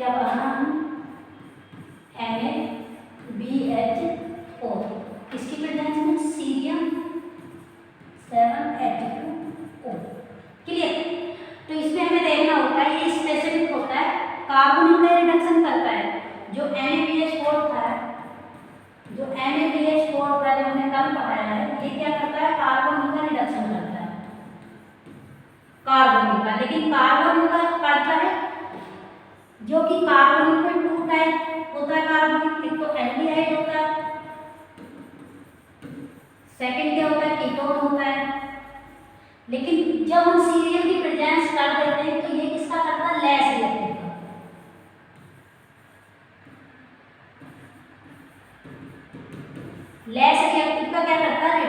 क्या पढ़ा हम, NaBH4, इसकी प्रेजेंस में सीरियम 7H2O। क्लियर। तो इसमें हमें देखना होता है, ये स्पेसिफिक होता है, कार्बोनिल का रिडक्शन करता है। जो NaBH4 था, जो हमने कल पढ़ाया है, ये क्या करता है, कार्बोनिल का रिडक्शन करता है, कार्बोनिल का। लेकिन कार्बोनिल का करता है जो कि कार्बोनिल में 2 टाइप होता है कार्बोनिल, एक तो एल्डिहाइड होता है, सेकंड क्या होता है, कीटोन होता है। लेकिन जब हम सीरियल की प्रेजेंस कर देते हैं तो ये किसका करता है, लेस रिएक्टिव का। लेस रिएक्टिव का क्या करता है,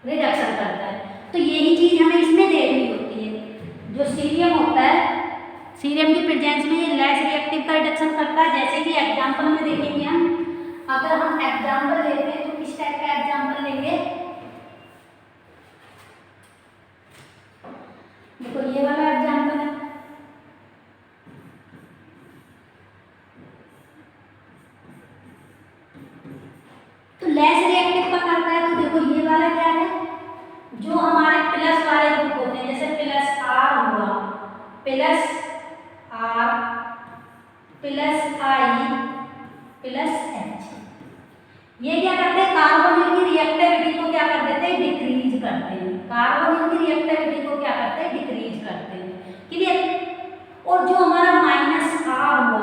रिडक्शन करता है। तो यही चीज हमें इसमें देखनी होती है। जो सीरियम होता है, सीरियम की प्रेजेंस में ये लेस रिएक्टिव का रिडक्शन करता है। जैसे कि एग्जांपल में देखेंगे हम, अगर हम एग्जांपल लेते हैं तो किस टाइप का एग्जांपल लेंगे, देखो ये वाला एग्जांपल है। तो लेस रिएक्टिव का करता है, तो देखो ये वाला क्या है, जो हमारे प्लस वाले ग्रुप होते हैं, जैसे प्लस आर हुआ, plus R plus I plus H, ये क्या करते हैं, कार्बोनिल की रिएक्टिविटी को क्या कर देते हैं, डिक्रीज करते हैं। कार्बोनिल की रिएक्टिविटी को क्या करते हैं, डिक्रीज करते हैं। क्लियर। और जो हमारा माइनस आर हुआ,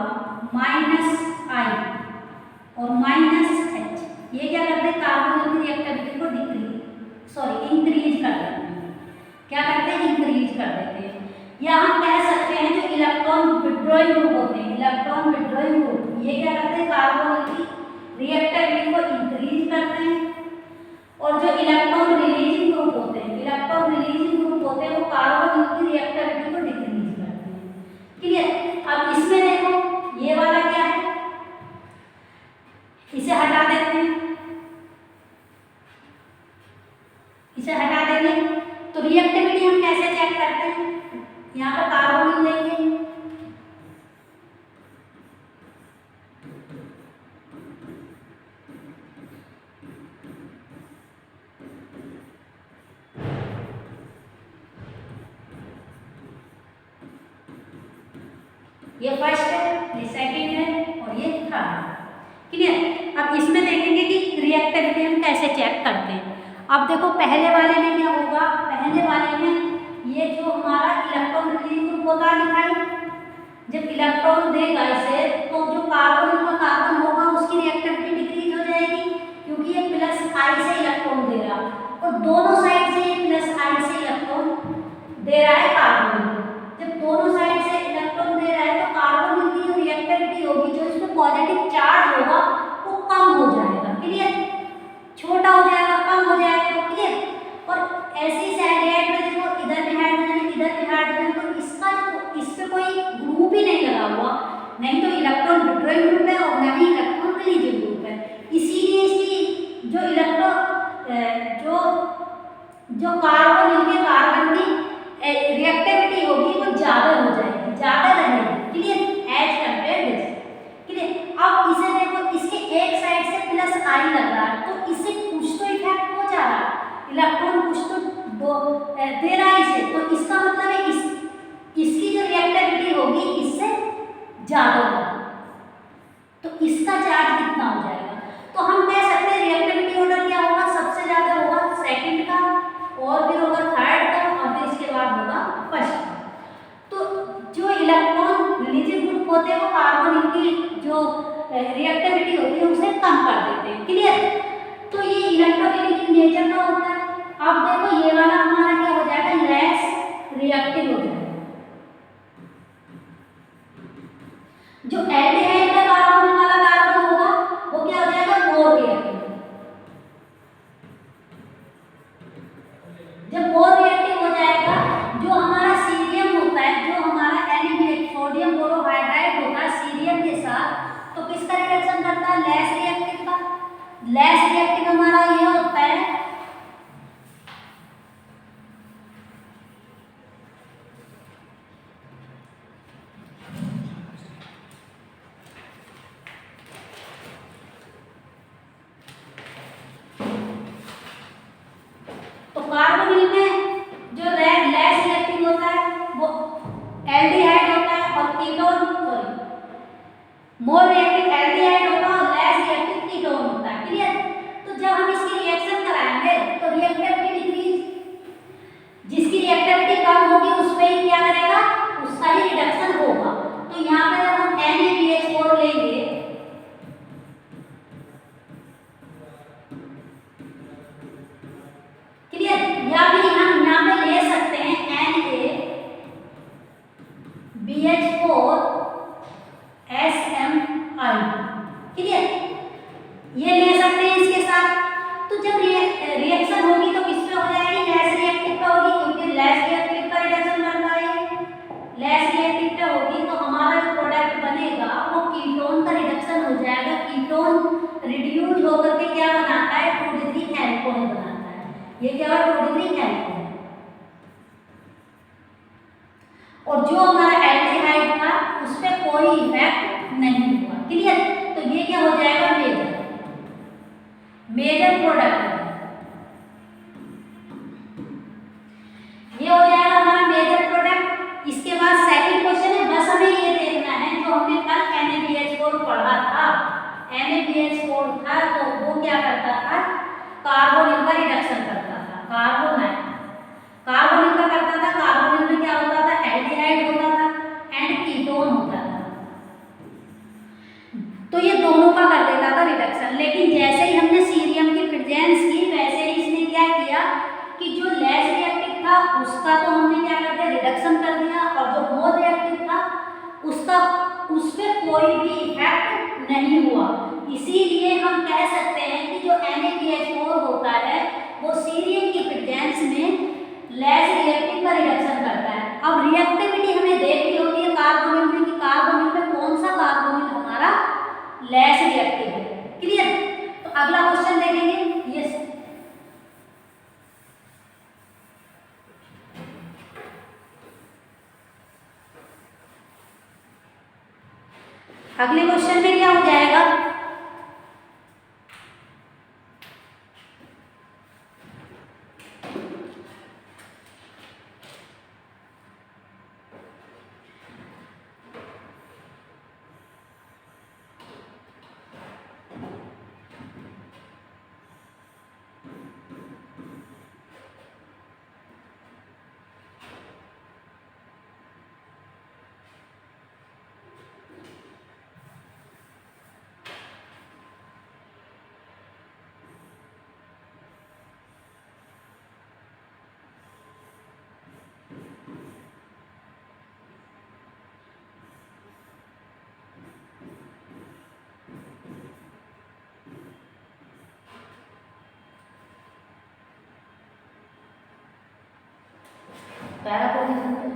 माइनस आई और माइनस एच, ये क्या करते हैं, कार्बोनिल की रिएक्टिविटी को इंक्रीज कर देते हैं। क्या करते हैं, इंक्रीज कर देते हैं। या हम कह सकते हैं जो इलेक्ट्रॉन विड्रॉइंग ग्रुप होते हैं, इलेक्ट्रॉन विड्रॉइंग ग्रुप, ये क्या करते हैं, कार्बोनिल की रिएक्टिविटी को इंक्रीज करते हैं। और जो इलेक्ट्रॉन रिलीजिंग ग्रुप होते हैं, वो कार्बोनिल की रिएक्टिविटी को डिक्रीज करते हैं। क्लियर। अब इसमें देखो ये वाला क्या है, इसे हटा देते हैं, इसे हटा देंगे तो रिएक्टिविटी हम कैसे चेक करते हैं, यहाँ पर कार्बोनिल लेंगे, ये फर्स्ट है, ये सेकंड है और ये थर्ड। क्लियर। अब इसमें देखेंगे कि रिएक्टिविटी हम कैसे चेक करते हैं। अब देखो पहले वाले में क्या होगा, पहले वाले में ये जो हमारा इलेक्ट्रॉन रिलीजिंग ग्रुप होता है दिखाई, जब इलेक्ट्रॉन देगा इसे तो जो कार्बन का कार्बन होगा उसकी रिएक्टिविटी डिक्रीज हो जाएगी, क्योंकि ये प्लस आई से इलेक्ट्रॉन दे रहा है और दोनों साइड से ये प्लस आई से इलेक्ट्रॉन दे रहा है कार्बन। जब दोनों साइड से इलेक्ट्रॉन दे रहा है तो कार्बन की जो रिएक्टिविटी होगी, जो इसमें पॉजिटिव चार्ज होगा वो कम हो जाएगा। क्लियर। छोटा हो जाएगा, कम हो जाएगा। क्लियर। और ऐसे ही साइड में देखो इधर भी हाइड्रोजन, इधर भी हाइड्रोजन, तो इसका इस पे कोई ग्रुप ही नहीं लगा हुआ, नहीं तो इलेक्ट्रॉन विड्रॉइंग ग्रुप है और न ही इलेक्ट्रॉन रिलीजिंग ग्रुप है। इसीलिए इसकी जो जो कार्बन की रिएक्टिविटी होगी वो ज्यादा हो जाएगी, ज्यादा रहेगी। Clear. As compare this. Clear. अब इसे देखो, इसके एक साइड से प्लस आई लग रहा है तो इससे कुछ तो इफेक्ट हो जा रहा है, इलेक्ट्रॉन कुछ तो दे रहा है इसे, तो इसका मतलब है इसकी जो रिएक्टिविटी होगी इससे ज्यादा होगी, तो इसका चार्ज कितना हो जाएगा। तो हम कह सकते हैं रिएक्टिविटी ऑर्डर क्या होगा, सबसे ज्यादा होगा सेकंड का, और फिर होगा थर्ड का, और फिर इसके बाद होगा फर्स्ट का। तो जो इलेक्ट्रॉन रिलीजिंग ग्रुप होते हैं वो कार्बोनिल की जो रिएक्टिविटी होती है उसे कम कर देते हैं। क्लियर। तो ये इलेक्ट्रोफिलिक नेचर का होता है। अब देखो ये वाला हमारा क्या हो जाएगा, लेस रिएक्टिव हो जाएगा। जो एल्डिहाइड का कार्बन वाला कार्बन होगा वो क्या हो जाएगा, मोर रिएक्टिव। जब मोर रिएक्टिव हो जाएगा, जो हमारा सीरियम होता है, जो हमारा NaBH सोडियम बोरोहाइड्राइड होता है सीरियम के साथ, तो किसका रिएक्शन करता है, लेस रिएक्टिव का। लेस रिएक्टिव हमारा ये होता है मोर रिएक्टिव एल्डिहाइड होता है और लेस रिएक्टिव कीटोन होता है। क्लियर? तो जब हम इसकी रिएक्शन कराएंगे तो रिएक्टिविटी डिक्रीज, जिसकी रिएक्टिविटी कम होगी उस पे ही क्या करेगा, उसका ही रिडक्शन होगा। तो यहाँ पे जब हम NaBH4 लेंगे, क्लियर, या भी हम यहाँ पे ले सकते हैं NaBH4SMI, क्लियर, ये ले सकते हैं इसके साथ। तो जब रिएक्शन होगी तो किस पे हो जाएगी, लेस रिएक्टिव पे होगी, क्योंकि लेस रिएक्टिव का रिडक्शन करता है, लेस रिएक्टिव पे होगी तो हमारा जो प्रोडक्ट बनेगा वो कीटोन का रिडक्शन हो जाएगा। कीटोन रिड्यूस होकर के क्या बनाता है, 2 डिग्री एल्कोहल बनाता है। ये क्या है, 2 डिग्री एल्कोहल। और जो हमारा एल्डिहाइड था उस पे कोई इफेक्ट नहीं हुआ। क्लियर? तो ये क्या हो जाएगा, मेजर प्रोडक्ट, ये हो जाएगा हमारा मेजर प्रोडक्ट। इसके बाद सेकंड क्वेश्चन है, बस हमें ये देखना है जो हमने कल NaBH4 पढ़ा था, NaBH4 था तो वो क्या करता था, कार्बोनिल का रिडक्शन करता था, कार्बोनिल का करता था। कार्बोनिल में क्या होता था, एल्डिहाइड होता था एंड कीटोन होता था, तो ये दोनों का कर देता था रिडक्शन। लेकिन जैसे ही हमने सीरियम की प्रेजेंस की वैसे ही इसने क्या किया कि जो लेस रिएक्टिव था उसका तो हमने क्या कर दिया, रिडक्शन कर दिया, और जो मोर रिएक्टिव था उसका उस पे कोई भी इफेक्ट नहीं हुआ। इसीलिए हम कह सकते हैं कि जो NaBH4 होता है वो सीरियम की प्रेजेंस में लेस रिएक्टिव का रिडक्शन करता है। अब रिएक्टिविटी हमें देखनी होती है कार्बोनिल में कि कार्बोनिल में कौन सा कार्बोनिल हमारा लेस रिएक्टिव है। क्लियर? तो अगला क्वेश्चन देखेंगे। यस, अगले क्वेश्चन में क्या हो जाएगा, पहला पोजीशन पे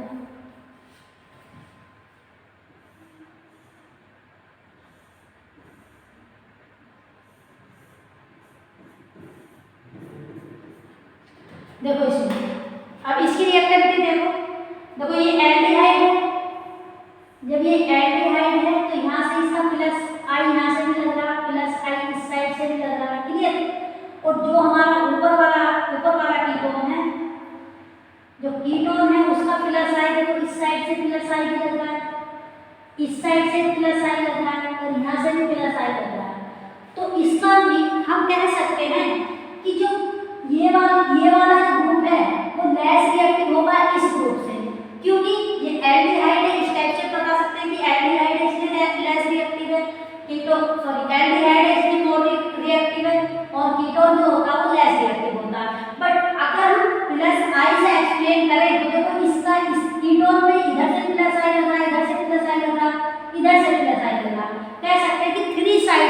देखो, इसमें अब इसकी रिएक्टिविटी देखो ये एल्डिहाइड है। जब ये एल्डिहाइड है तो यहाँ से इसका प्लस आई यहाँ से भी लग रहा, प्लस आई इस साइड से भी लग रहा। क्लियर? और जो हमारा ऊपर वाला कीटोन है, जो कीटोन है उसका प्लस आई देखो, इस साइड से प्लस आई भी लग रहा है, इस साइड से प्लस आई लग रहा है, और यहाँ से भी प्लस आई लग रहा है। तो इसका भी हम कह सकते हैं कि जो ये वाला जो ग्रुप है वो लेस रिएक्टिव होगा इस ग्रुप से, क्योंकि ये एल्डिहाइड है। इस टाइप से बता सकते हैं कि एल्डिहाइड है इसलिए लेस रिएक्टिव है, एल्डिहाइड है इसलिए मोर रिएक्टिव है, और कीटोन जो होगा वो लेस रिएक्टिव होता है। बट अगर हम प्लस आई से एक्सप्लेन करें तो देखो इसका इस कीटोन में इधर से प्लस आई लग रहा है, इधर से प्लस आई लग रहा है, इधर से प्लस आई लग रहा है। कह सकते हैं कि तीन साइड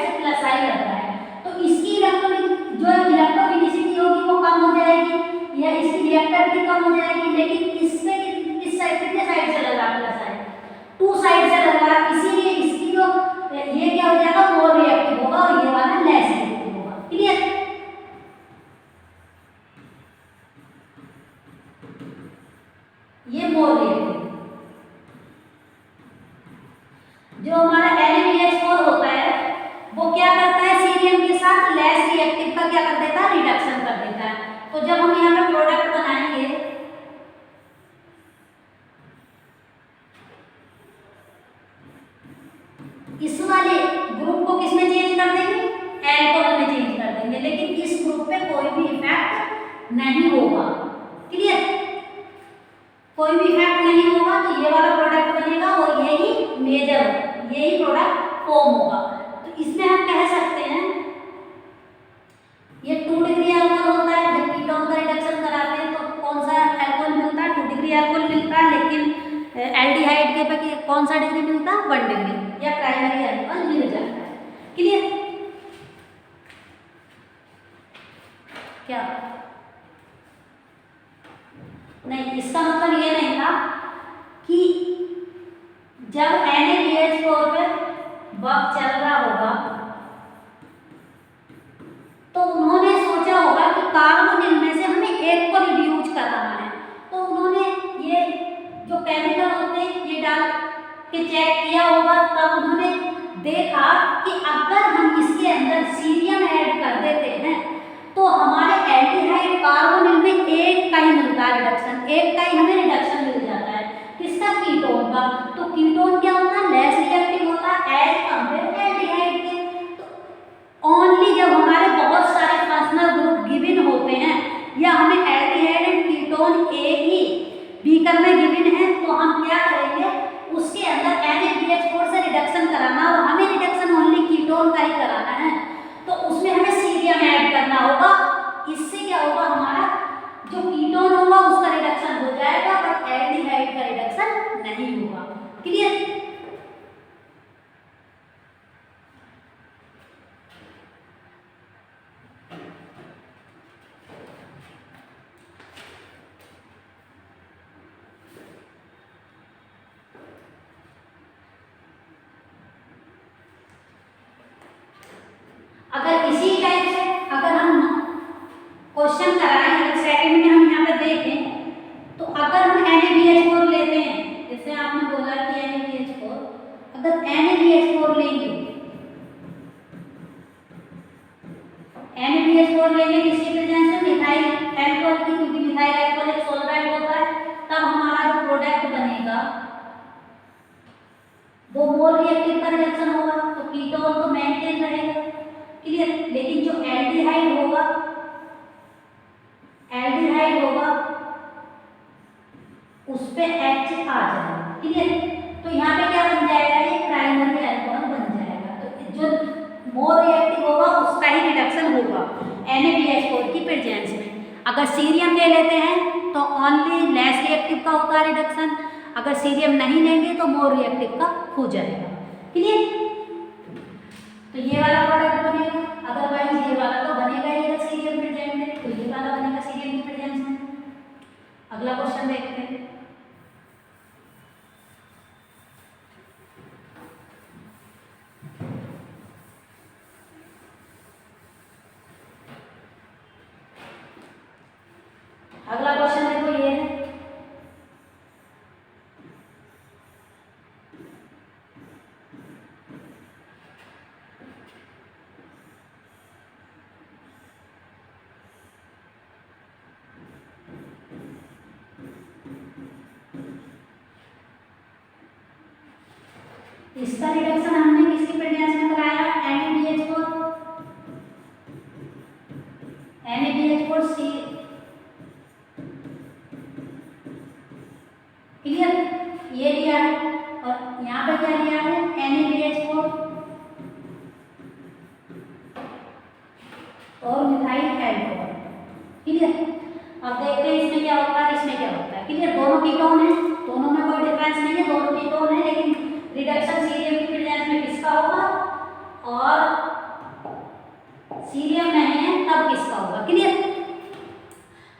से प्लस आई लग रहा है। तो इसकी इलेक्ट्रोफिलिसिटी होगी वो कम हो जाएगी या इसकी रिएक्टिविटी कम हो जाएगी। लेकिन इससे इस साइड कितने साइड से लग रहा है, प्लस आई 2 साइड से लग रहा है, इसीलिए इसकी जो ये क्या हो जाएगा, मोर रिएक्टिव होगा और ये वाला लेस रिएक्टिव होगा। क्लियर? ये मोर रिएक्टिव जो हमारा NaBH4 होता है वो क्या करता है, सीरियम के साथ लेस रिएक्टिव का क्या कर देता है, रिडक्शन कर देता है। तो जब हम यहाँ पे प्रोडक्ट बनाएंगे इस वाले ग्रुप को किस में चेंज कर देंगे, एल्कोहल में चेंज कर देंगे, लेकिन इस ग्रुप पे कोई भी इफेक्ट नहीं होगा। क्लियर, कोई भी इफेक्ट नहीं होगा, तो ये वाला प्रोडक्ट बनेगा और यही मेजर, यही प्रोडक्ट फॉर्म होगा। तो इसमें हम कह सकते हैं ये 2 डिग्री अल्कोहल होता है। जब कीटोन का रिडक्शन कराते हैं तो कौन सा अल्कोहल मिलता है, 2 डिग्री अल्कोहल मिलता है, लेकिन एल्डिहाइड के पे कौन सा डिग्री मिलता है, 1 डिग्री या प्राइमरी अल्कोहल मिल जाता है। क्लियर, क्या नहीं, इसका मतलब ये नहीं था कि जब NaBH4 पे वर्क चल रहा होगा तो उन्होंने सोचा होगा कि कार्बोनिल में से हमें एक को रिड्यूस कराना है, तो उन्होंने ये जो केमिकल होते हैं ये डाल के चेक किया होगा। तब उन्होंने देखा कि अगर हम इसके अंदर सीरियम ऐड कर देते हैं तो हमारे एल्डिहाइड कार्बोनिल में एक का ही मिलता है रिडक्शन, एक का ही हमें रिडक्शन मिल जाता है। किसका, कीटोन का। तो कीटोन क्या होता है, लेस रिएक्टिव होता है एज कंपेयर एल्डिहाइड के। तो ओनली जब हमारे बहुत सारे फंक्शनल ग्रुप गिवन होते हैं या हमें एल्डिहाइड एंड कीटोन एक ही बीकर में गिवन है तो हम क्या करेंगे, उसके अंदर NaBH4 से रिडक्शन कराना और हमें रिडक्शन ओनली कीटोन का ही कराना है, तो उसमें हमें सीरियम ऐड करना होगा। इससे क्या होगा, हमारा जो कीटोन होगा उसका रिडक्शन हो जाएगा बट एल्डिहाइड का रिडक्शन नहीं होगा। क्लियर, अगर इसी टाइप से अगर हम क्वेश्चन कराएं, अगर सेकंड में हम यहाँ पे देखें तो अगर हम NaBH4 लेते हैं, जैसे आपने बोला कि NaBH4, अगर NaBH4 लेंगे, NaBH4 लेंगे किसकी प्रेजेंस में, मिथाइल अल्कोहल की, क्योंकि मिथाइल अल्कोहल एक सॉल्वेंट होता है, तब हमारा जो प्रोडक्ट बनेगा वो मोर रिएक्टिव का रिडक्शन होगा, तो कीटोन तो मेंटेन रहेगा। क्लियर, लेकिन जो एल्डिहाइड होगा, एल्डिहाइड होगा उस पे H आ जाएगा। क्लियर, तो यहाँ पे क्या बन जाएगा, ये प्राइमरी अल्कोहल बन जाएगा। तो जो मोर रिएक्टिव होगा उसका ही रिडक्शन होगा NaBH4 की प्रेजेंस में। अगर सीरियम ले लेते हैं तो ओनली लेस रिएक्टिव का होता है रिडक्शन, अगर सीरियम नहीं लेंगे तो मोर रिएक्टिव का हो जाएगा। क्लियर, तो ये वाला प्रोडक्ट बनेगा, अदरवाइज ये वाला तो बनेगा ही अगर सीरियम प्रेजेंट है, तो ये वाला बनेगा सीरियम की प्रेजेंस में। अगला क्वेश्चन देखते हैं। अगला क्वेश्चन देखो, ये है इसका रिडक्शन हमने किसकी प्रेजेंस में कराया, NaBH4 C। क्लियर, ये लिया है और यहाँ पे क्या लिया है, NaBH4 और मिथाइल अल्कोहल। क्लियर, अब देखते हैं इसमें क्या होता है, इसमें क्या होता है। क्लियर, दोनों कीटोन है, दोनों में कोई डिफरेंस नहीं है, दोनों कीटोन है, लेकिन रिडक्शन सीरियम की प्रेजेंस में किसका होगा और सीरियम नहीं है तब किसका होगा। क्लियर,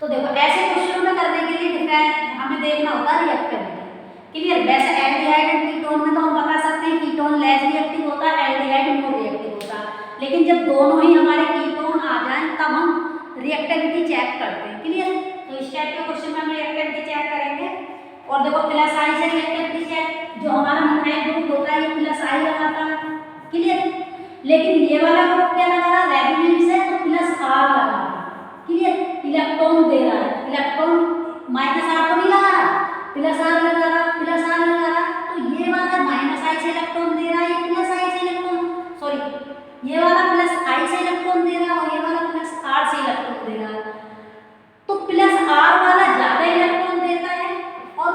तो देखो ऐसे क्वेश्चनों में करने के लिए डिफरेंस हमें देखना होता है रिएक्टिविटी। क्लियर, वैसे एल्डिहाइड एंड कीटोन में तो हम बता सकते हैं कीटोन लेस रिएक्टिव होता है, एल्डिहाइड मोर रिएक्टिव होता है, लेकिन जब दोनों ही हमारे कीटोन आ जाएं तब हम रिएक्टिविटी चेक करते हैं। क्लियर, तो इस टाइप के क्वेश्चन में हम रिएक्टिविटी चेक करेंगे। और देखो प्लस आई से रिएक्टिविटी चेक, जो हमारा मिथाइल ग्रुप होता है ये प्लस आई लगाता है। क्लियर, लेकिन ये वाला ग्रुप क्या लगा रहा है, रेडियस है तो प्लस आर लगा रहा है। क्लियर, इलेक्ट्रॉन दे रहा है, इलेक्ट्रॉन माइनस आर तो नहीं लगा रहा, प्लस आर लगा रहा, प्लस आर लगा रहा, तो ये वाला माइनस आई से इलेक्ट्रॉन दे रहा है, ये प्लस आई से ये वाला प्लस आई से इलेक्ट्रॉन दे रहा है और ये वाला प्लस आर से इलेक्ट्रॉन दे रहा है, तो प्लस आर वाला ज्यादा इलेक्ट्रॉन देता है और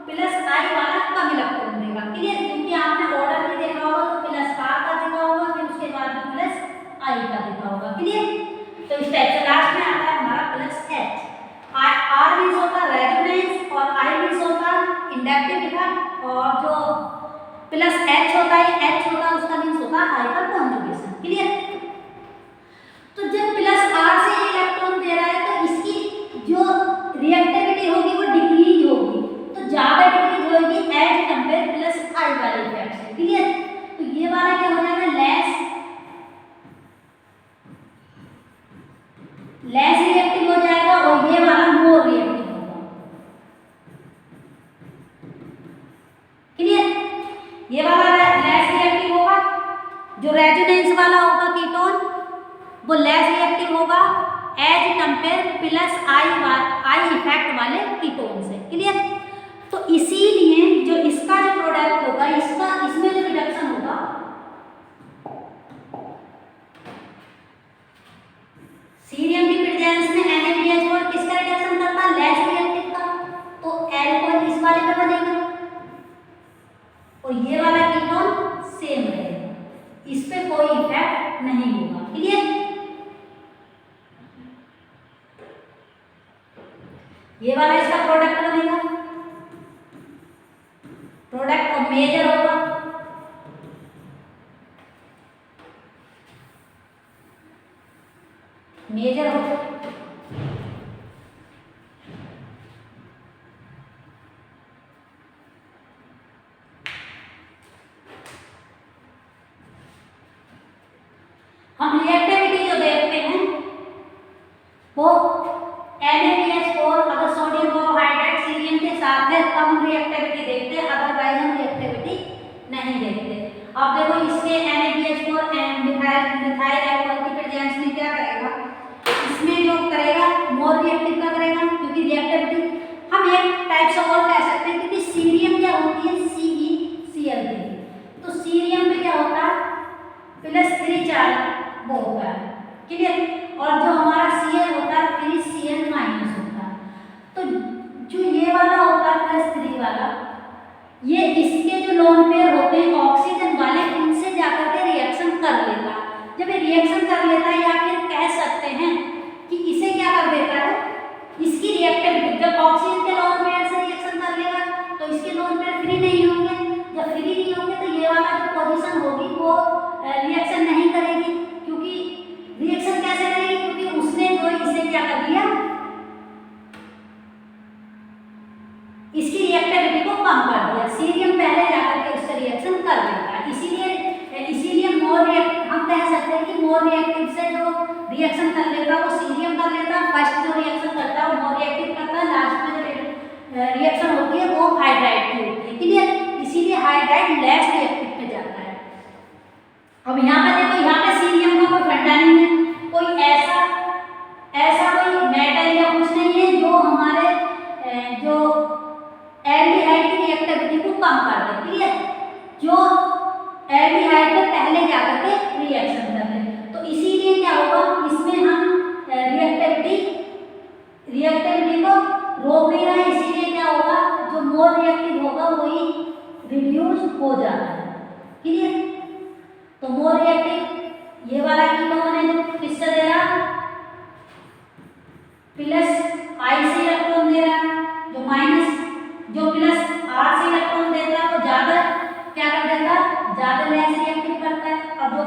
प्लस आई वाला कम इलेक्ट्रॉन देगा। क्लियर? क्योंकि आपने ऑर्डर में देखा होगा तो प्लस आर का दिखा होगा, फिर उसके बाद में प्लस आई का दिखा होगा। क्लियर? तो इस टाइप से लास्ट में आता है हमारा प्लस एच। आर मीन्स होता है रेजोनेंस और आई मीन्स होता है इंडक्टिव इफेक्ट, और जो प्लस एच होता है, एच होता है उसका मीन्स होता है हाइपर कॉन्जुगेशन। क्लियर? तो जब प्लस आर से इलेक्ट्रॉन दे रहा है तो इसकी जो रिएक्टिविटी होगी वो डिक्रीज होगी, तो ज्यादा डिक्रीज होगी एज कंपेयर प्लस आई वाले इफेक्ट से। क्लियर? तो ये वाला क्या हो जाएगा, लेस रिएक्टिव हो जाएगा और ये वाला मोर रिएक्टिव होगा। क्लियर? ये वाला लेस रिएक्टिव होगा, जो रेजोनेंस वाला होगा कीटोन वो लेस रिएक्टिव होगा as compare plus I effect वाले कीटोन से। क्लियर? तो इसीलिए जो इसका जो प्रोडक्ट होगा, इसका इसमें जो रिडक्शन होगा, सीरियम की प्रेजेंस में NaBH4 किसका रिडक्शन करता है, लेस रिएक्टिव का, तो एल्कोहल इस वाले का बनेगा और ये वाला कीटोन सेम रहेगा, इस पे कोई इफेक्ट नहीं होगा। क्लियर? ये वाला इसका प्रोडक्ट बनेगा, प्रोडक्ट और मेजर होगा, मेजर होगा। हम रिएक्टिविटी जो देखते हैं वो NaBH4 अगर सोडियम बोरोहाइड्रेट सीरियम के साथ है तब हम रिएक्टिविटी देखते हैं, अदरवाइज हम रिएक्टिविटी नहीं देखते। अब देखो इसके NaBH4 मिथाइल अल्कोहल की प्रेजेंस में क्या करेगा, इसमें जो करेगा मोर रिएक्टिव का करेगा, क्योंकि रिएक्टिविटी हम एक टाइप से और कह सकते हैं, क्योंकि सीरियम क्या होती है CeCl3, तो सीरियम में क्या होता है +3 चार्ज वो होता है। क्लियर? और जो हमारा Cl होता है फिर Cl- होता है, तो जो ये वाला होता है +3 वाला, ये इसके जो लोन पेयर होते हैं ऑक्सीजन वाले, उनसे जाकर के रिएक्शन कर लेता है। जब ये रिएक्शन कर लेता है, या फिर कह सकते हैं कि इसे क्या कर देता है, इसकी रिएक्टिविटी, जब ऑक्सीजन के लोन पेयर से रिएक्शन कर लेगा तो इसके लोन पेयर फ्री नहीं होंगे, जब फ्री नहीं होंगे तो ये वाला जो पोजीशन होगी वो रिएक्शन नहीं करेगी। क्योंकि रिएक्शन कैसे करेगी, क्योंकि उसने जो इसे क्या कर दिया, इसकी रिएक्टिविटी को कम कर दिया। सीरियम पहले जाकर के उससे रिएक्शन कर देता है, इसीलिए मोर हम कह सकते हैं कि मोर रिएक्टिव से जो रिएक्शन कर लेता है वो सीरियम कर लेता है, फर्स्ट जो रिएक्शन करता है वो मोर रिएक्टिव करता है, लास्ट में जो रिएक्शन होती है वो हाइड्राइड की होती है। क्लियर? इसीलिए हाइड्राइड लेस रिएक्टिव पे जाता है। अब यहाँ पे देखो, यहाँ पे सीरियम का कोई फंडा नहीं है, कोई ऐसा कोई मेटल या कुछ नहीं है जो हमारे जो एल्डिहाइड की रिएक्टिविटी को कम कर दे। क्लियर? जो एल्डिहाइड पे पहले जाकर के रिएक्शन कर ले, तो इसीलिए क्या होगा, इसमें हम रिएक्टिविटी को रोक नहीं रहे, इसीलिए क्या होगा, जो मोर रिएक्टिव होगा वही रिड्यूस हो जाता है। क्लियर? तो मोर रिएक्टिव ये वाला कीटोन है जो किससे दे रहा, प्लस आई से इलेक्ट्रॉन दे रहा है, जो प्लस आर से इलेक्ट्रॉन देता है वो ज्यादा क्या कर देता है, ज्यादा लेस रिएक्टिव करता है। अब जो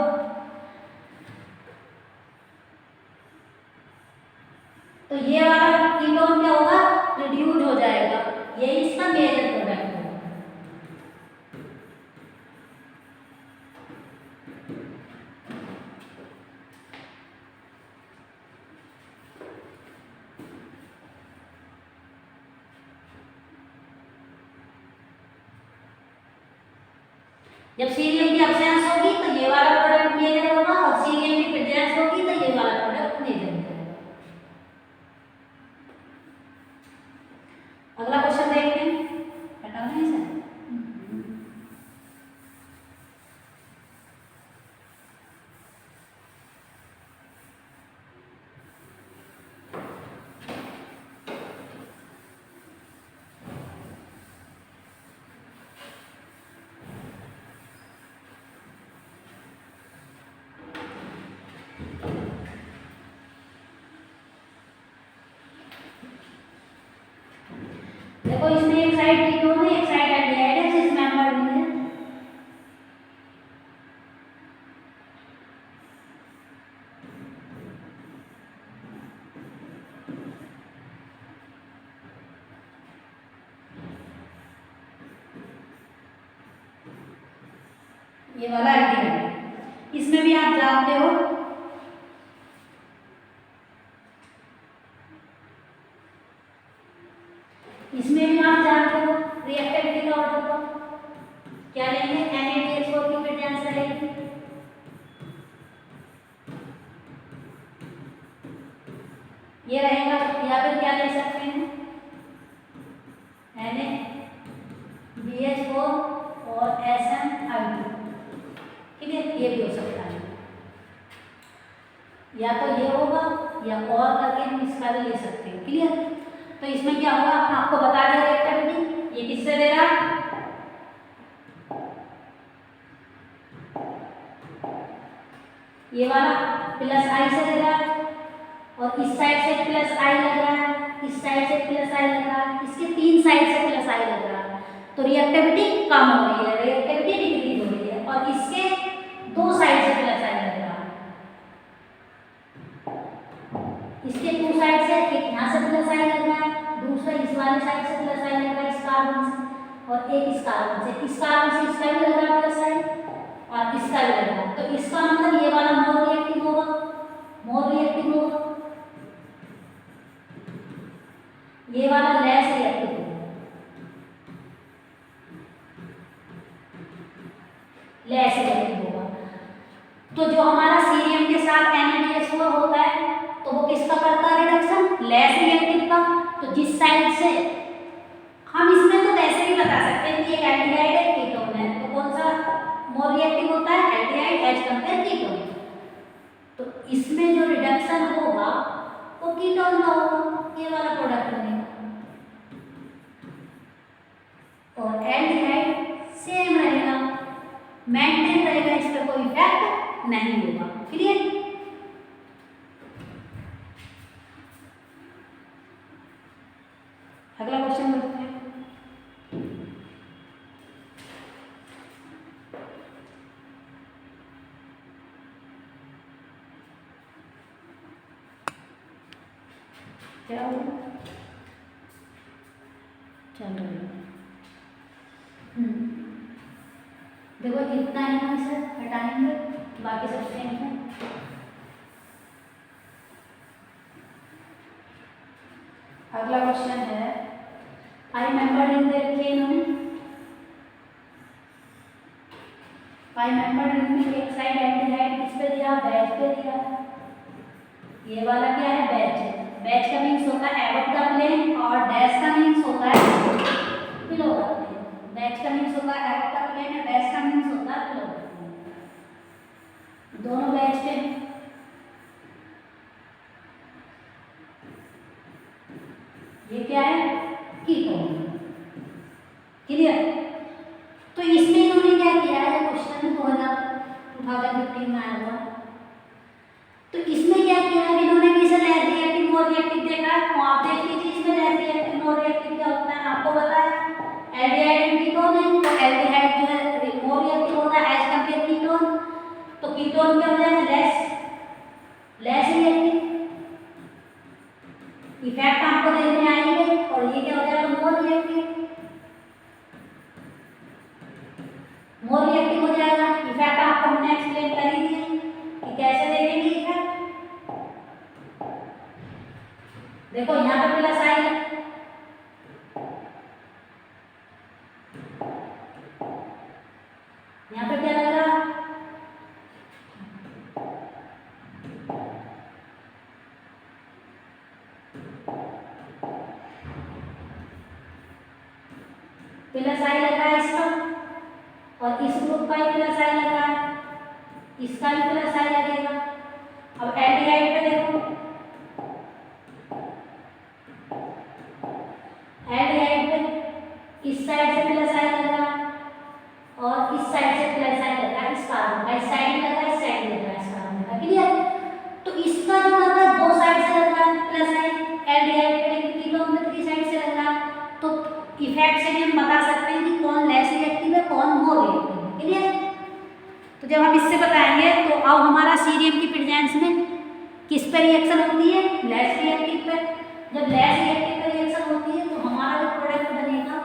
तो ये वाला कीटोन क्या होगा, रिड्यूस हो जाएगा, यही इसका मेजर प्रोडक्ट होगा। जब सीरियम की एब्सेंस होगी तो ये वाला प्रोडक्ट मेजर होगा, और सीरियम की प्रेजेंस होगी तो ये वाला प्रोडक्ट मेजर होगा। अगला क्वेश्चन देखते हैं, हटाओ नहीं सर। ये वाला एल्डिहाइड। इसमें भी आप जानते हो रिएक्टिविटी का ऑर्डर को क्या लेंगे, NaBH4 की प्रेजेंस रहेगी। ये रहेगा, या फिर क्या ले सकते हैं NaBH4 और SnI2, ठीक है, ये भी हो सकता है, या तो ये होगा या और करके हम इसका भी ले सकते हैं। क्लियर। तो इसमें क्या होगा, आपको बता दें रिएक्टिविटी, ये किससे दे रहा है, ये वाला प्लस आई से दे रहा है, और इस साइड से प्लस आई लग रहा है, इस साइड से प्लस आई लग रहा है, इसके तीन साइड से प्लस आई लग रहा है, तो रिएक्टिविटी कम हो रही है, रिएक्टिविटी डिक्रीज हो रही है, और इसके दो साइड से प्लस आई लग रहा है, इसके टू साइड से, एक यहाँ से प्लस आई लग रहा है, दूसरा इस वाले साइड से प्लस आई लग रहा है इस कार्बन से, और एक इस कार्बन से, इस कार्बन से इसका भी लग रहा है प्लस आई, और इसका भी लग रहा है, तो इसका मतलब ये वाला मोर रिएक्टिव होगा, मोर रिएक्टिव होगा, ये वाला लेस रिएक्टिव होगा, लेस रिएक्टिव होगा। तो जो हमारा सीरियम के साथ NaBH4 होता है, तो वो किसका करता है रिडक्शन, लेस रिएक्टिव का। तो जिस साइड से हम इसमें तो वैसे भी बता सकते हैं कि एक एल्डिहाइड है, कीटोन है, तो कौन सा मोर रिएक्टिव होता है, एल्डिहाइड एज कंपेयर कीटोन। तो इसमें जो रिडक्शन होगा वो कीटोन का होगा, ये वाला प्रोडक्ट बनेगा, और एल्डिहाइड सेम रहेगा, मेंटेन रहेगा, इस पर कोई इफेक्ट नहीं होगा। क्लियर। अगला क्वेश्चन देखते हैं। क्या हुआ, चल रही है। देखो इतना ही हम इसे हटाएंगे, बाकी सब सेम है। अगला क्वेश्चन है, आई मेंबर रिंग दे रखी है इन्होंने, आई मेंबर रिंग में एक साइड एल्डिहाइड किस पे दिया, बैच पे दिया, ये वाला क्या है, बैच है। बैच का मीन्स होता है एबव द प्लेन, और डैश का मीन्स होता है बिलो द प्लेन। बैच का मीन्स होता है एबव द प्लेन, और डैश का मीन्स होता है बिलो द प्लेन। दोनों बैच पे ये क्या है, कीटोन। क्लियर। तो इसमें इन्होंने क्या किया है, क्वेश्चन 2015 में आया हुआ, तो इसमें क्या किया है इन्होंने भी इसे लेस रिएक्टिव मोर रिएक्टिव देखा है। तो आप देख लीजिए इसमें लेस रिएक्टिव मोर रिएक्टिव क्या होता है, आपको बताया एल्डिहाइड कीटोन है, तो एल्डिहाइड जो है मोर रिएक्टिव होता है एज कंपेयर कीटोन, तो कीटोन क्या हो जाएगा, लेस रिएक्टिव, इफेक्ट आपको देखने आएंगे, और ये क्या हो जाएगा, मोर रिएक्टिव, मोर रिएक्टिव हो जाएगा। इफेक्ट आपको हमने एक्सप्लेन कर ही दिया कि कैसे देखेंगे इफेक्ट। देखो यहाँ पे प्लस आई है, यहाँ पे क्या लग रहा, प्लस आई लग रहा है इसका, और इस ग्रुप का ही प्लस आई लग रहा है, इसका भी प्लस आई लगेगा। अब एल्डिहाइड पे देखो, एल्डिहाइड पे इस साइड से प्लस आई लग रहा है, और इस साइड से प्लस आई लग रहा है, इस कार्बन का इस साइड लग रहा है, इस साइड लग रहा है, इस कार्बन का। क्लियर। तो इसका जो लग रहा है दो साइड से लग रहा है प्लस आई, एल्डिहाइड पे कीटोन पे थ्री साइड से लग रहा है, तो इफेक्ट से भी हम बता सकते हैं कि कौन लेस रिएक्टिव है, कौन मोर रिएक्टिव है। क्लियर। तो जब हम इससे बताएंगे, तो अब हमारा सीरियम की प्रेजेंस में किस पे रिएक्शन होती है, लेस रिएक्टिव पे। जब लेस रिएक्टिव पे रिएक्शन होती है, तो हमारा जो प्रोडक्ट बनेगा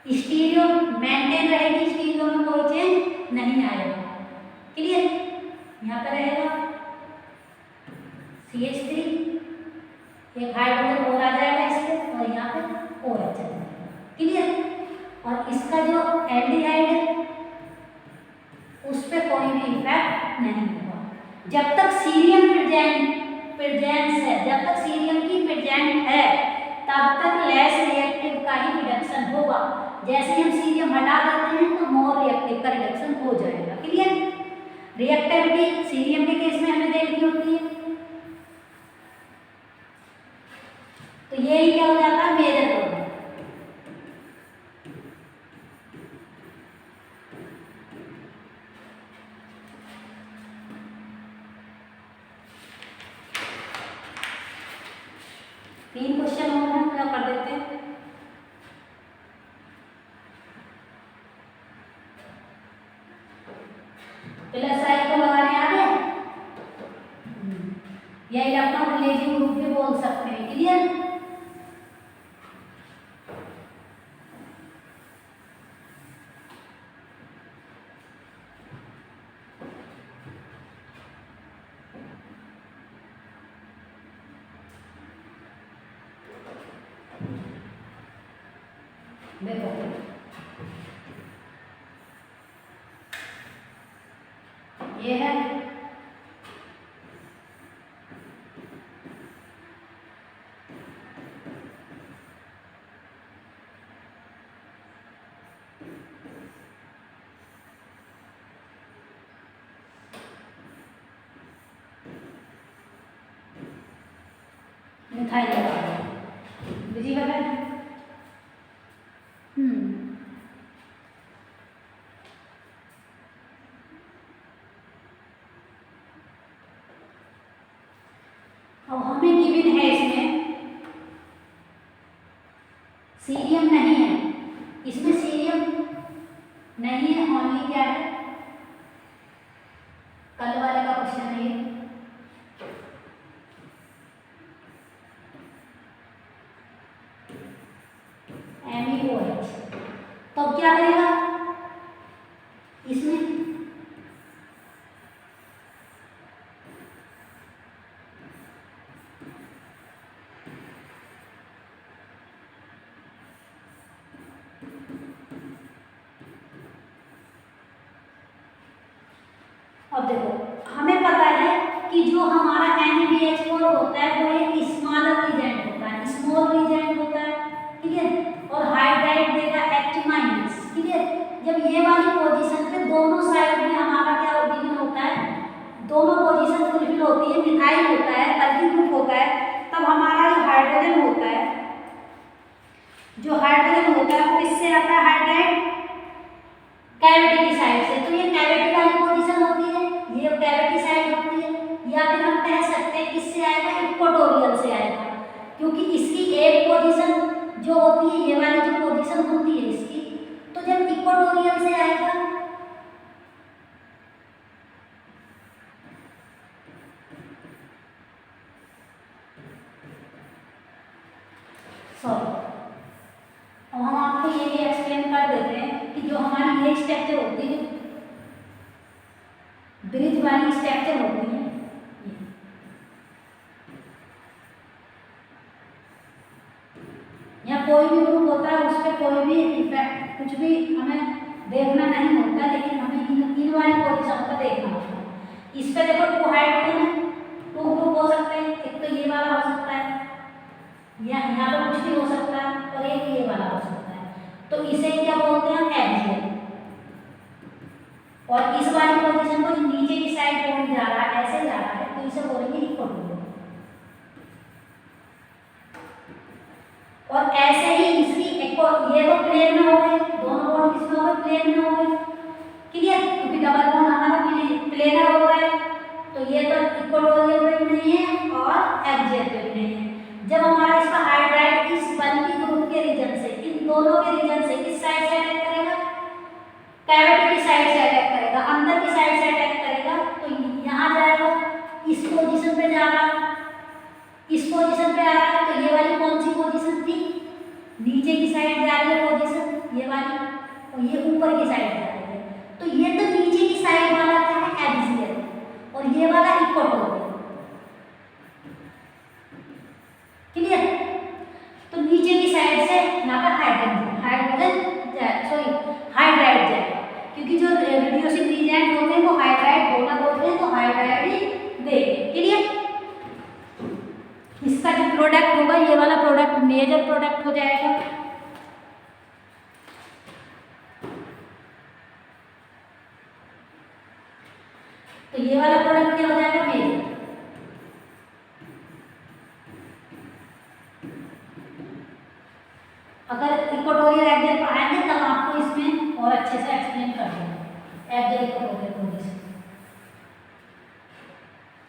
स्टीरियो मेंटेन रहेगी, स्टीरियो में कोई चेंज नहीं आएगा। क्लियर? यहाँ पे रहेगा CH3, एक हाइड्रोजन और आ जाएगा इसके, और यहाँ पे OH आ जाएगा। क्लियर? और इसका जो एल्डिहाइड है उस पर कोई भी इफेक्ट नहीं होगा जब तक सीरियम प्रेजेंस है, जब तक सीरियम की प्रेजेंट है तब तक लेस रिएक्टिव का ही रिडक्शन होगा। जैसे ही हम सीरियम हटा देते हैं तो मोर रिएक्टिव का रिडक्शन हो जाएगा। क्लियर? रिएक्टिविटी सीरियम के केस में हमें देखनी होती है, तो यही क्या हो जाता है, मेजर प्रॉब्लम। तीन क्वेश्चन और हम क्या कर देते हैं। प्लस साइन को लगाने आ गए, या इलेक्ट्रॉन रिलेटिव ग्रुप भी बोल सकते हैं। क्लियर? देखो ये है मिथाइल विजिबल है। अब हमें गिवन है इसमें सीरियम नहीं है, इसमें सीरियम नहीं है, ओनली क्या है, कल वाले का क्वेश्चन है ये, MeOH। तो अब क्या करेगा इसमें, अब देखो हमें पता है कि जो हमारा NaBH4 होता है वो एक स्मॉलर रीजेंट होता है, स्मॉल रीजेंट होता है। ठीक है? और हाइड्राइड देगा H-। क्लियर? जब ये वाली पोजीशन पे दोनों साइड में हमारा क्या गिवन होता है, दोनों पोजीशन फुलफिल होती है, मिथाइल होता है, अल्किल ग्रुप होता है, तब हमारा जो हाइड्रोजन होता है, जो हाइड्रोजन होता है वो किससे आता है, हाइड्राइड कैविटी की साइड से। तो ये कैविटी वाली पोजीशन होती है, ये कैविटी साइड होती है, या फिर हम कह सकते हैं किससे आएगा, इक्वेटोरियल से आएगा, क्योंकि इसकी एक पोजीशन जो होती है, ये वाली जो पोजीशन होती है इसकी, तो जब इक्वेटोरियल से आएगा सॉरी, अब हम आपको ये भी एक्सप्लेन कर देते हैं कि जो हमारी ये स्ट्रक्चर होती है, ब्रिज वाली स्ट्रक्चर होती है, या कोई भी ग्रुप होता है उस पर कोई भी इफेक्ट कुछ भी हमें देखना नहीं होता, लेकिन हमें इन वाली पोजीशन पर देखना होता है। इस पे देखो 2 हाइड्रोजन है, 2 ग्रुप हो सकते हैं, एक तो ये वाला हो सकता है, या यहाँ पर कुछ भी हो सकता है, और एक ये वाला हो सकता है, तो इसे क्या बोलते हैं, एक्सियल। और इस वाली पोजीशन को नीचे की साइड पॉइंट जा रहा है, ऐसे जा रहा है, तो इसे बोलेंगे इक्वेटोरियल। और ऐसे ही इसकी एक ये तो प्लेन में हो गए, दोनों बॉन्ड किसमें हो गए, प्लेन में हो गए। क्लियर? क्योंकि डबल बॉन्ड हमारा प्लेनर होता है, तो ये तो इक्वेटोरियल पे भी नहीं है और एक्सियल पे भी नहीं है। जब हमारा इसका हाइड्राइड इस बल्कि ग्रुप के रीजन से, इन दोनों के रीजन से किस साइड से अटैक करेगा, कैविटी की साइड से अटैक करेगा, अंदर की साइड से अटैक करेगा, तो यहाँ जाएगा, इस पोजीशन पे जा रहा, इस पोजीशन पे आ रहा है, तो ये वाली कौन सी पोजीशन थी, नीचे की साइड जा रही है पोजीशन ये वाली, और ये ऊपर की साइड जा रही है। तो ये तो नीचे की साइड वाला क्या है, एक्सियल, और ये वाला इक्वेटोरियल। क्लियर? तो नीचे की साइड से यहाँ पर हाइड्राइड जाएगा, क्योंकि जो रेडियोसिक रीजेंट होते हैं वो हाइड्राइड डोनर होते हैं, तो हाइड्राइड ही देंगे। क्लियर? इसका जो प्रोडक्ट होगा ये वाला प्रोडक्ट मेजर प्रोडक्ट हो जाएगा। तो ये वाला प्रोडक्ट क्या हो जाएगा, मेजर। अगर इक्वेटोरियल एक्सियल पढ़ाएंगे तब आपको इसमें और अच्छे से एक्सप्लेन कर देंगे। एक्सियल इक्वेटोरियल पोजीशन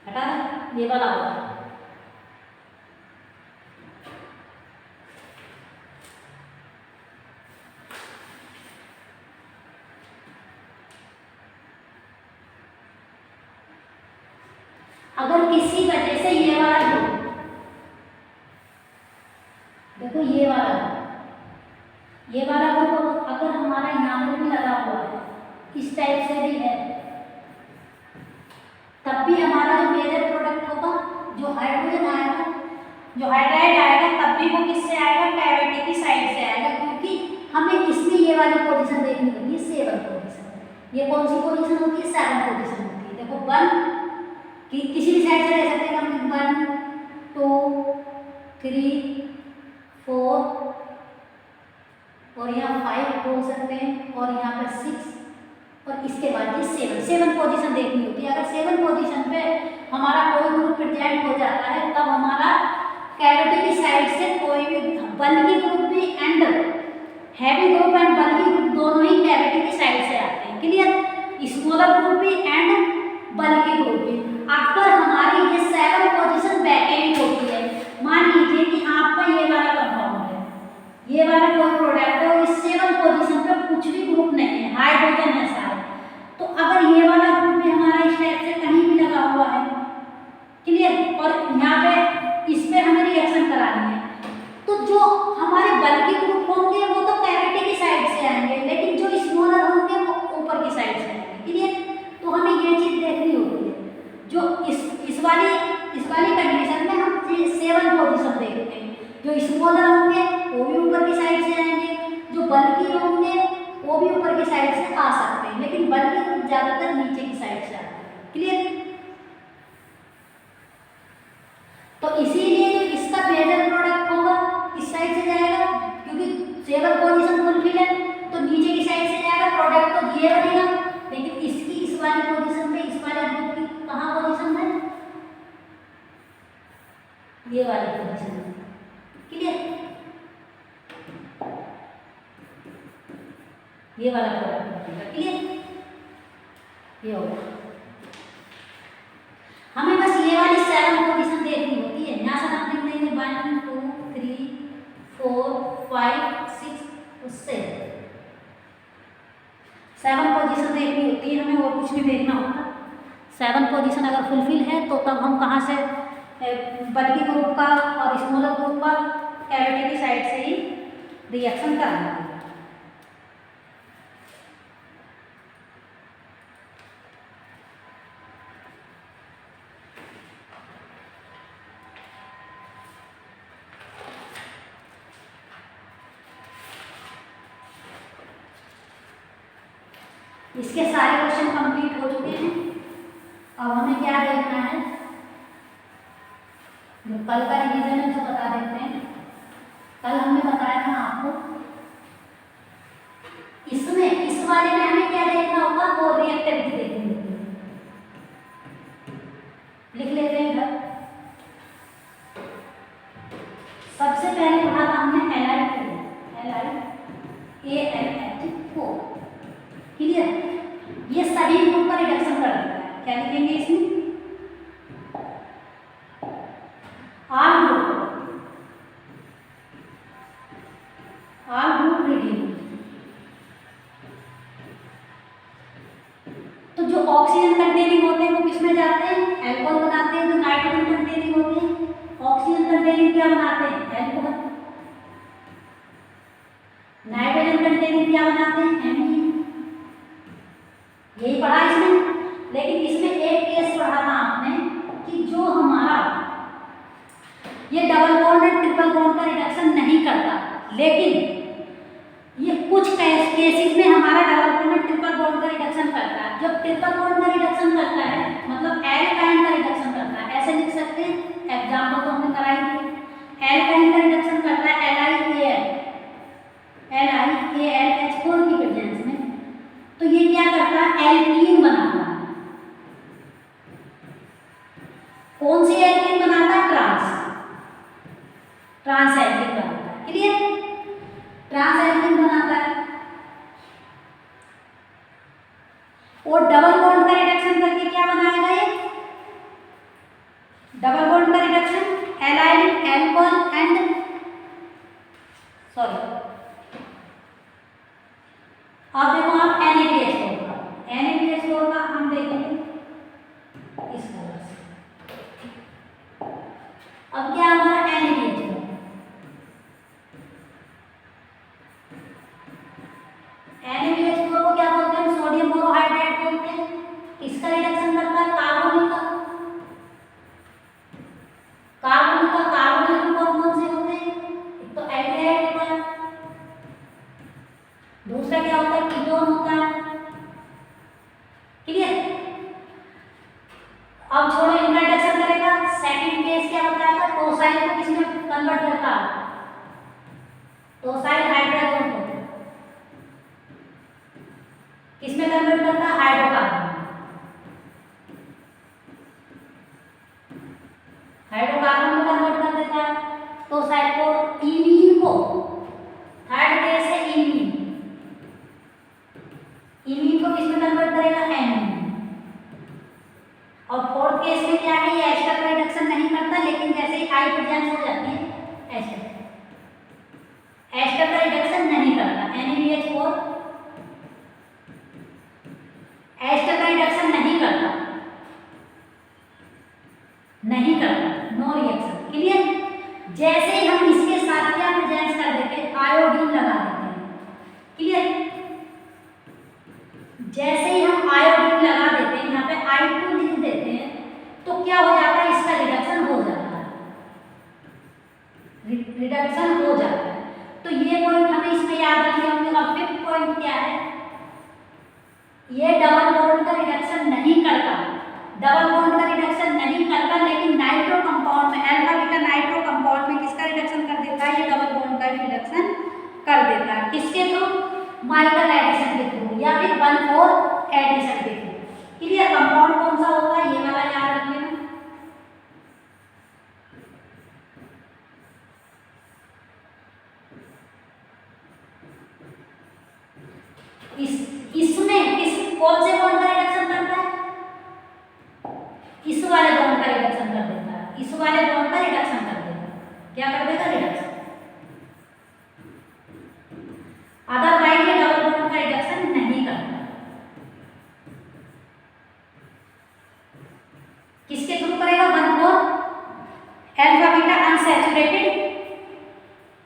हटा ये वाला होगा। अगर किसी वजह से ये वाला ग्रुप, देखो ये वाला ग्रुप अगर हमारा यहाँ पर भी लगा हुआ है, इस टाइप से भी है, तब भी हमारा जो मेजर प्रोडक्ट होगा, जो हाइड्रोजन आएगा, जो हाइड्राइड आएगा, तब भी वो किससे आएगा, कैविटी की साइड से आएगा, क्योंकि हमें इसमें ये वाली पोजीशन देखनी होगी, 7 पोजीशन। ये कौन सी पोजीशन होती है, 7 पोजीशन होती है। देखो 1 कि किसी भी साइड से ले सकते हैं हम, 1 2 3 4 और यहाँ 5 बोल सकते हैं, और यहाँ पर 6, और इसके बाद ये 7 पोजीशन देखनी होती है। अगर 7 पोजीशन पे हमारा कोई ग्रुप प्रेजेंट हो जाता है, तब हमारा कैविटी की साइड से कोई भी बल्की ग्रुप भी and heavy group and bulky group दोनों ही कैविटी की साइड से आते हैं। क्लियर? स्मॉलर ग्रुप भी एंड बल्की ग्रुप भी। आफ्टर हमारी ये 7 पोजीशन वैकेंट होती है। मान लीजिए कि आपका ये वाला कंपाउंड है, ये वाला कोई प्रोडक्ट है, और इस 7 पोजीशन पे कुछ भी ग्रुप नहीं है, हाइड्रोजन है सारे, तो अगर ये वाला ग्रुप भी हमारा इस टाइप से कहीं भी लगा हुआ है, क्लियर, और यहाँ पे इस पे हमें रिएक्शन करानी है, तो जो हमारे बल्की ग्रुप होंगे वो तो कैविटी की साइड से आएंगे, लेकिन जो स्मॉलर होंगे वो ऊपर की साइड से आएंगे। क्लियर? तो हमें ये चीज देखनी होती है। जो इस वाली कंडीशन में हम 7 पोजीशन देखते हैं। जो स्मॉलर होंगे वो भी ऊपर की साइड से आएंगे, जो बल्की होंगे वो भी ऊपर की साइड से आ सकते हैं, लेकिन बल्की ग्रुप ज्यादातर नीचे की साइड से आते हैं। क्लियर? तो इसीलिए जो इसका मेजर प्रोडक्ट होगा इस साइड से जाएगा, क्योंकि 7 पोजीशन फुलफिल है, तो नीचे की साइड से जाएगा, प्रोडक्ट तो ये बनेगा, लेकिन इसकी इस वाली पोजीशन पे, इस वाले ग्रुप की कहाँ पोजीशन है, ये वाली पोजीशन है। क्लियर? ये वाला प्रोडक्ट बनेगा। क्लियर? ये होगा। हमें बस ये वाली 7 पोजीशन देखनी होती है। यहाँ से हम लिख देंगे 1 2 3 4 5 6 और 7 पोजीशन देखनी होती है हमें, और कुछ नहीं देखना होता। 7 पोजीशन अगर फुलफिल है तो तब हम कहाँ से बल्की ग्रुप का और स्मॉलर ग्रुप का कैविटी की साइड से ही रिएक्शन कराना है। इसके सारे क्वेश्चन कंप्लीट हो चुके हैं। अब हमें क्या देखना है, जो कल का रिवीजन है तो बता देते हैं। कल हमने बताया था आपको, इसमें इस वाले में हमें क्या देखना होगा, वो रिएक्टिविटी देखनी होगी। लिख लेते हैं इधर। सबसे पहले पढ़ा था हमने LiAlH4। क्लियर? ये सभी ग्रुप का रिडक्शन कर देता है। क्या लिखेंगे इसमें, आल ग्रुप रिड्यूस। तो जो ऑक्सीजन कंटेनिंग होते हैं वो किसमें जाते हैं, एल्कोहल बनाते हैं। जो नाइट्रोजन कंटेनिंग होते हैं ऑक्सीजन कंटेनिंग क्या बनाते हैं, एल्कोहल। हाइड्रोजन कंटेनिंग क्या बनाते हैं, एमीन। यही पढ़ा इसमें। लेकिन इसमें एक केस पढ़ा था आपने कि जो हमारा ये डबल बॉन्ड और ट्रिपल बॉन्ड का रिडक्शन नहीं करता, लेकिन ये कुछ केसेस में हमारा डबल बॉन्ड और ट्रिपल बॉन्ड का रिडक्शन करता है। जब ट्रिपल बॉन्ड का रिडक्शन करता है मतलब एल्काइन का रिडक्शन करता है, ऐसे लिख सकते हैं, एग्जांपल तो हमने कराई थी। एल्काइन का रिडक्शन करता है LiAl H4 की प्रेजेंस में, तो ये क्या करता है, एल्कीन बनाता है। कौन सी एल्कीन बनाता है, ट्रांस एल्कीन बनाता है। क्लियर, ट्रांस एल्कीन बनाता है। और डबल बॉन्ड का रिडक्शन करके क्या बनाएगा ये, डबल बॉन्ड का reduction allyl alcohol and sorry, अब देखो आप NaBH4 का हम देखेंगे इस तरह से। अब क्या हमारा NaBH4 को क्या बोलते हैं, सोडियम बोरोहाइड्रेट बोलते हैं। इसका रिडक्शन करता है कार्बोनिल का। कार्बोनिल कौन से होते हैं, एक तो एल्डिहाइड होता है, दूसरा क्या होता है, कीटोन होता है। क्लियर, अब छोड़ो, इनका रिडक्शन करेगा। सेकंड केस क्या बताया था, टोसाइल को किसमें कन्वर्ट करता है, टोसाइल हाइड्रोजन को किसमें कन्वर्ट करता है, हाइड्रोकार्बन। हाइड्रोकार्बन में कन्वर्ट कर देता है टोसाइल को। इमीन को, थर्ड केस है इमीन, इमीन को किसमें कन्वर्ट करेगा, एमीन। और फोर्थ केस में क्या है, ये एस्टर का रिडक्शन नहीं करता, लेकिन जैसे ही आई प्रेजेंस हो जाती है एस्टर का रिडक्शन नहीं करता। NaBH4 एस्टर का रिडक्शन नहीं करता, नो रिएक्शन। क्लियर, जैसे ही हम इसके साथ क्या प्रेजेंस कर देते हैं, आयोडीन लगा देते हैं। क्लियर, जैसे ही हम आयोडीन लगा देते हैं, यहाँ पे I2 लिख देते हैं, तो क्या हो जाता है, इसका रिडक्शन हो जाता है, रिडक्शन हो जाता है। तो ये पॉइंट हमें इसमें याद रखने होंगे। और फिफ्थ पॉइंट क्या है, ये डबल बॉन्ड का रिडक्शन नहीं करता, डबल बॉन्ड का रिडक्शन नहीं करता, लेकिन नाइट्रो कंपाउंड में, अल्फा बीटा नाइट्रो कंपाउंड में किसका रिडक्शन कर देता है, ये डबल बॉन्ड का रिडक्शन कर देता है। किसके थ्रू, माइकल एडिशन के थ्रू या फिर 1,4 एडिशन के थ्रू। क्लियर, कंपाउंड कौन सा होता है, ये वाला याद रख लेना। इसमें कौन से बॉन्ड का रिडक्शन करता है, इस वाले बॉन्ड का रिडक्शन कर देता है, इस वाले बॉन्ड का रिडक्शन कर देता है। क्या कर देगा, रिडक्शन। अदरवाइज ये डबल बॉन्ड का रिडक्शन नहीं करता। किसके थ्रू करेगा, 1,4 अल्फा बीटा अनसैचुरेटेड।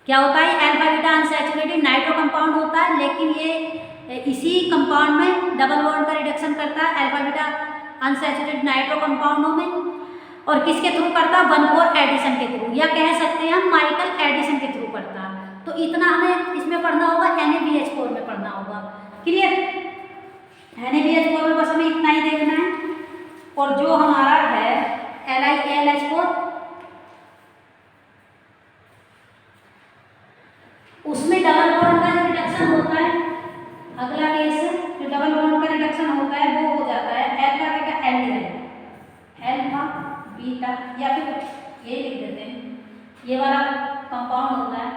क्या होता है, alpha beta unsaturated nitro compound होता है, लेकिन ये इसी कंपाउंड में डबल बॉन्ड का रिडक्शन करता है, अल्फा बीटा अनसैचुरेटेड नाइट्रो कंपाउंडों में। और किसके थ्रू करता है, 1,4 एडिशन के थ्रू, या कह सकते हैं हम माइकल एडिशन के थ्रू करता है। तो इतना हमें इसमें पढ़ना होगा, NaBH4 में पढ़ना होगा। क्लियर, NaBH4 में बस हमें इतना ही देखना है। और जो हमारा है LiAlH4, उसमें डबल बॉन्ड का जो रिडक्शन होता है, अगला केस जो डबल बॉन्ड का रिडक्शन होता है वो हो जाता है alpha beta aldehyde, alpha beta, या फिर ये लिख देते हैं, ये वाला कंपाउंड होता है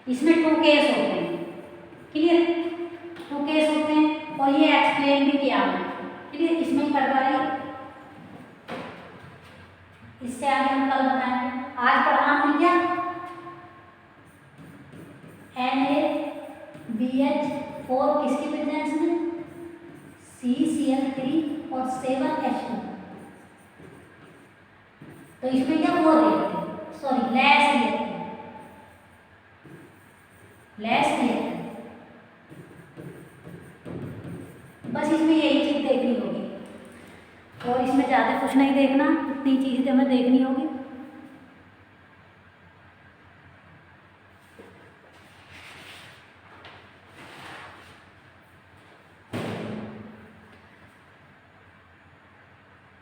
इसमें 2 केस होते हैं। क्लियर, 2 केस होते हैं और ये एक्सप्लेन भी किया है। क्लियर, इसमें कर पाए, इससे आगे हम कल बताएंगे। आज पढ़ा हमने क्या, BH4 किसकी प्रेजेंस में, CCl3 और 7H2। तो इसमें क्या वो reactant, sorry less reactant, less reactant. बस इसमें यही चीज देखनी होगी और इसमें ज़्यादा कुछ नहीं देखना, इतनी चीज़ हमें देखनी होगी।